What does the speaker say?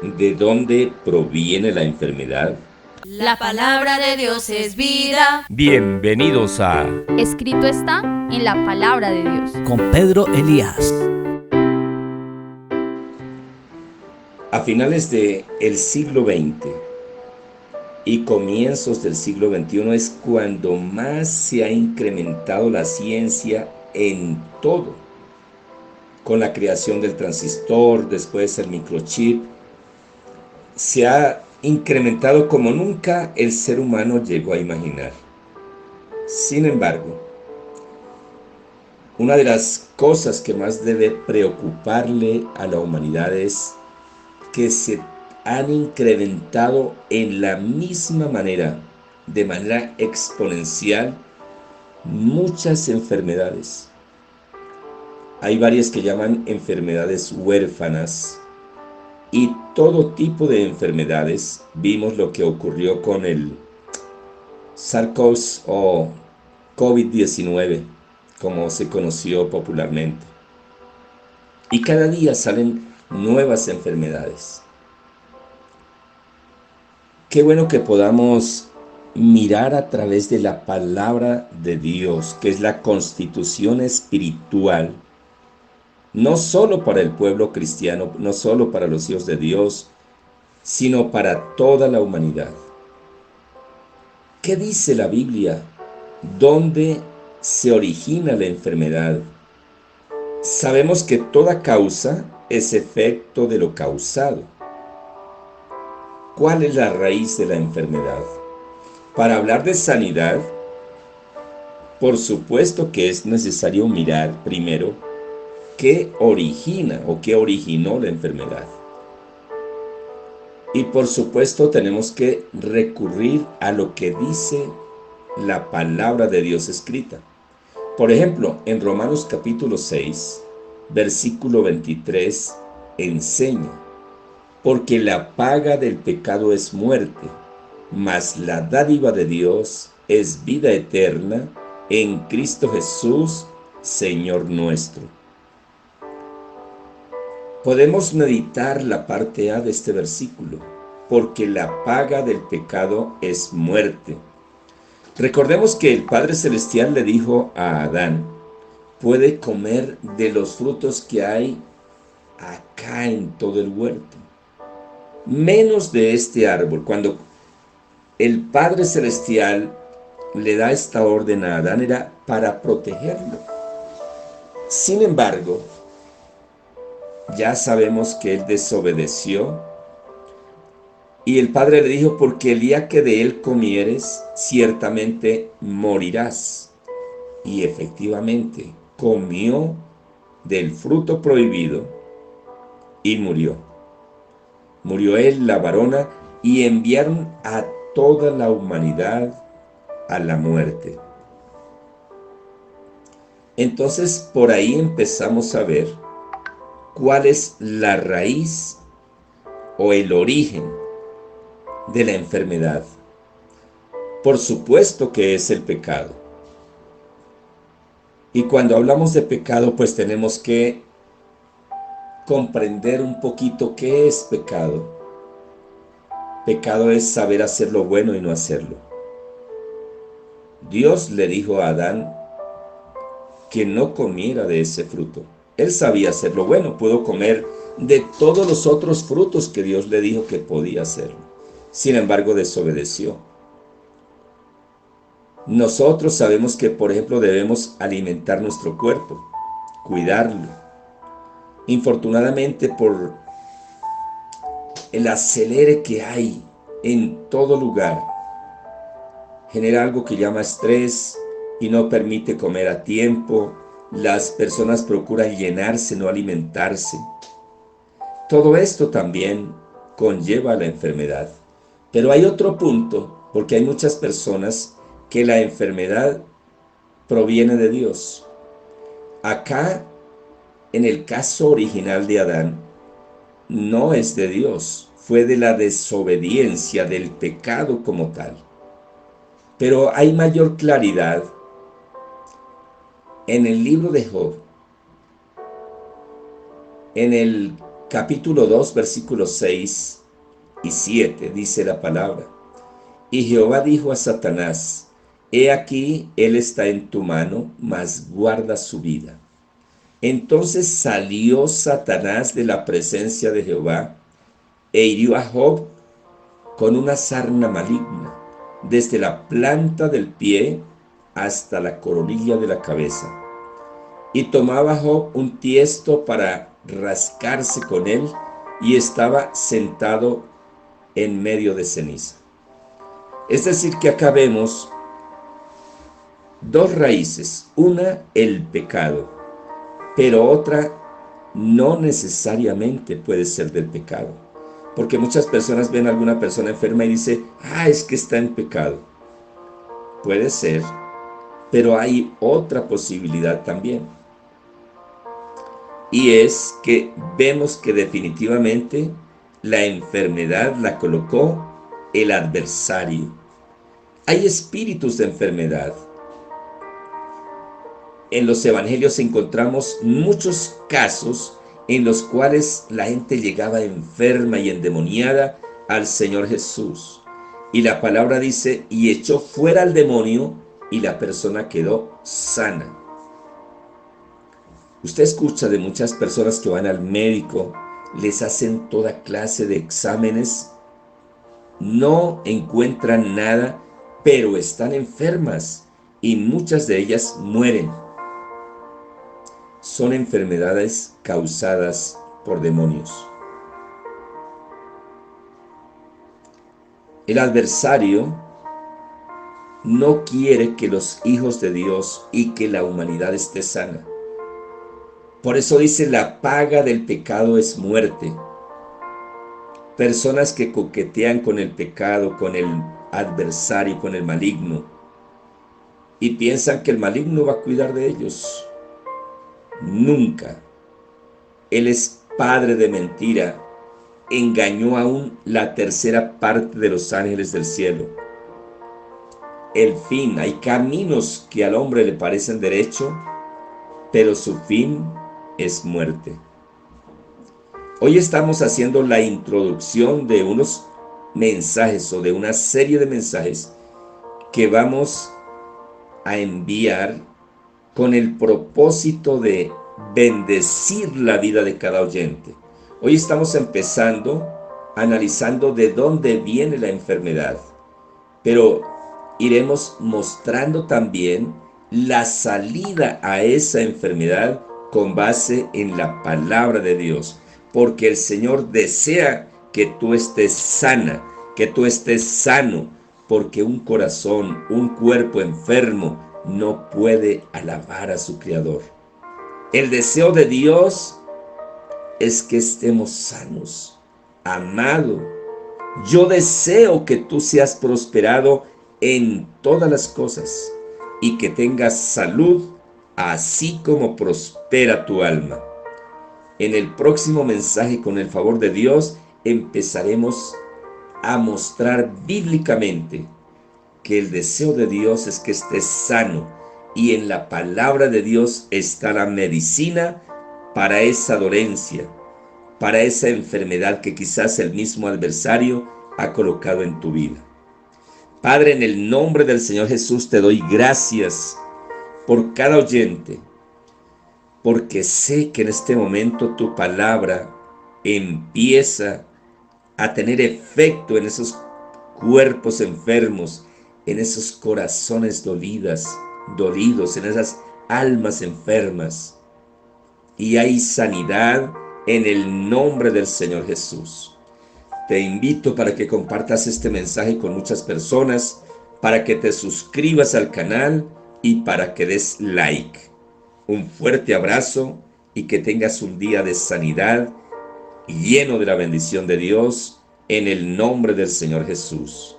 ¿De dónde proviene la enfermedad? La palabra de Dios es vida. Bienvenidos a Escrito está en la palabra de Dios. Con Pedro Elías. A finales del siglo XX y comienzos del siglo XXI es cuando más se ha incrementado la ciencia en todo. Con la creación del transistor, después el microchip, se ha incrementado como nunca el ser humano llegó a imaginar. Sin embargo, una de las cosas que más debe preocuparle a la humanidad es que se han incrementado en la misma manera, de manera exponencial, muchas enfermedades. Hay varias que llaman enfermedades huérfanas y todo tipo de enfermedades. Vimos lo que ocurrió con el SARS o COVID-19, como se conoció popularmente. Y cada día salen nuevas enfermedades. Qué bueno que podamos mirar a través de la palabra de Dios, que es la constitución espiritual, no solo para el pueblo cristiano, no solo para los hijos de Dios, sino para toda la humanidad. ¿Qué dice la Biblia? ¿Dónde se origina la enfermedad? Sabemos que toda causa es efecto de lo causado. ¿Cuál es la raíz de la enfermedad? Para hablar de sanidad, por supuesto que es necesario mirar primero qué origina o qué originó la enfermedad. Y por supuesto tenemos que recurrir a lo que dice la palabra de Dios escrita. Por ejemplo, en Romanos capítulo 6, versículo 23, enseña: porque la paga del pecado es muerte, mas la dádiva de Dios es vida eterna en Cristo Jesús, Señor nuestro. Podemos meditar la parte A de este versículo, porque la paga del pecado es muerte. Recordemos que el Padre Celestial le dijo a Adán: puede comer de los frutos que hay acá en todo el huerto, menos de este árbol. Cuando el Padre Celestial le da esta orden a Adán, era para protegerlo. Sin embargo, ya sabemos que él desobedeció y el Padre le dijo: porque el día que de él comieres, ciertamente morirás. Y efectivamente comió del fruto prohibido y murió. Murió él, la varona, y enviaron a toda la humanidad a la muerte. Entonces, por ahí empezamos a ver cuál es la raíz o el origen de la enfermedad. Por supuesto que es el pecado. Y cuando hablamos de pecado, pues tenemos que comprender un poquito qué es pecado. Pecado es saber hacer lo bueno y no hacerlo. Dios le dijo a Adán que no comiera de ese fruto. Él sabía hacer lo bueno, pudo comer de todos los otros frutos que Dios le dijo que podía hacerlo. Sin embargo, desobedeció. Nosotros sabemos que, por ejemplo, debemos alimentar nuestro cuerpo, cuidarlo. Infortunadamente, por el acelere que hay en todo lugar, genera algo que llama estrés y no permite comer a tiempo. Las personas procuran llenarse, no alimentarse. Todo esto también conlleva la enfermedad. Pero hay otro punto, porque hay muchas personas que la enfermedad proviene de Dios. Acá, en el caso original de Adán, no es de Dios, fue de la desobediencia, del pecado como tal. Pero hay mayor claridad en el libro de Job, en el capítulo 2, versículos 6 y 7, dice la palabra. Y Jehová dijo a Satanás: He aquí, él está en tu mano, mas guarda su vida. Entonces salió Satanás de la presencia de Jehová e hirió a Job con una sarna maligna, desde la planta del pie hasta la coronilla de la cabeza. Y tomaba Job un tiesto para rascarse con él, y estaba sentado en medio de ceniza. Es decir, que acá vemos dos raíces: una, el pecado, pero otra no necesariamente puede ser del pecado. Porque muchas personas ven a alguna persona enferma y dicen: es que está en pecado. Puede ser, pero hay otra posibilidad también. Y es que vemos que definitivamente la enfermedad la colocó el adversario. Hay espíritus de enfermedad. En los evangelios encontramos muchos casos en los cuales la gente llegaba enferma y endemoniada al Señor Jesús. Y la palabra dice: y echó fuera al demonio, y la persona quedó sana. Usted escucha de muchas personas que van al médico, les hacen toda clase de exámenes, no encuentran nada, pero están enfermas y muchas de ellas mueren. Son enfermedades causadas por demonios. El adversario no quiere que los hijos de Dios y que la humanidad esté sana. Por eso dice: la paga del pecado es muerte. Personas que coquetean con el pecado, con el adversario, con el maligno, y piensan que el maligno va a cuidar de ellos. Nunca. Él es padre de mentira. Engañó aún la tercera parte de los ángeles del cielo. El fin: hay caminos que al hombre le parecen derecho, pero su fin es muerte. Hoy estamos haciendo la introducción de unos mensajes o de una serie de mensajes que vamos a enviar con el propósito de bendecir la vida de cada oyente. Hoy estamos empezando analizando de dónde viene la enfermedad, pero iremos mostrando también la salida a esa enfermedad con base en la palabra de Dios, porque el Señor desea que tú estés sana, que tú estés sano, porque un corazón, un cuerpo enfermo no puede alabar a su Creador. El deseo de Dios es que estemos sanos. Amado, yo deseo que tú seas prosperado en todas las cosas y que tengas salud, así como prospera tu alma. En el próximo mensaje, con el favor de Dios, empezaremos a mostrar bíblicamente que el deseo de Dios es que estés sano, y en la palabra de Dios está la medicina para esa dolencia, para esa enfermedad que quizás el mismo adversario ha colocado en tu vida. Padre, en el nombre del Señor Jesús te doy gracias por cada oyente, porque sé que en este momento tu palabra empieza a tener efecto en esos cuerpos enfermos, en esos corazones dolidos, en esas almas enfermas. Y hay sanidad en el nombre del Señor Jesús. Te invito para que compartas este mensaje con muchas personas, para que te suscribas al canal y para que des like. Un fuerte abrazo y que tengas un día de sanidad lleno de la bendición de Dios en el nombre del Señor Jesús.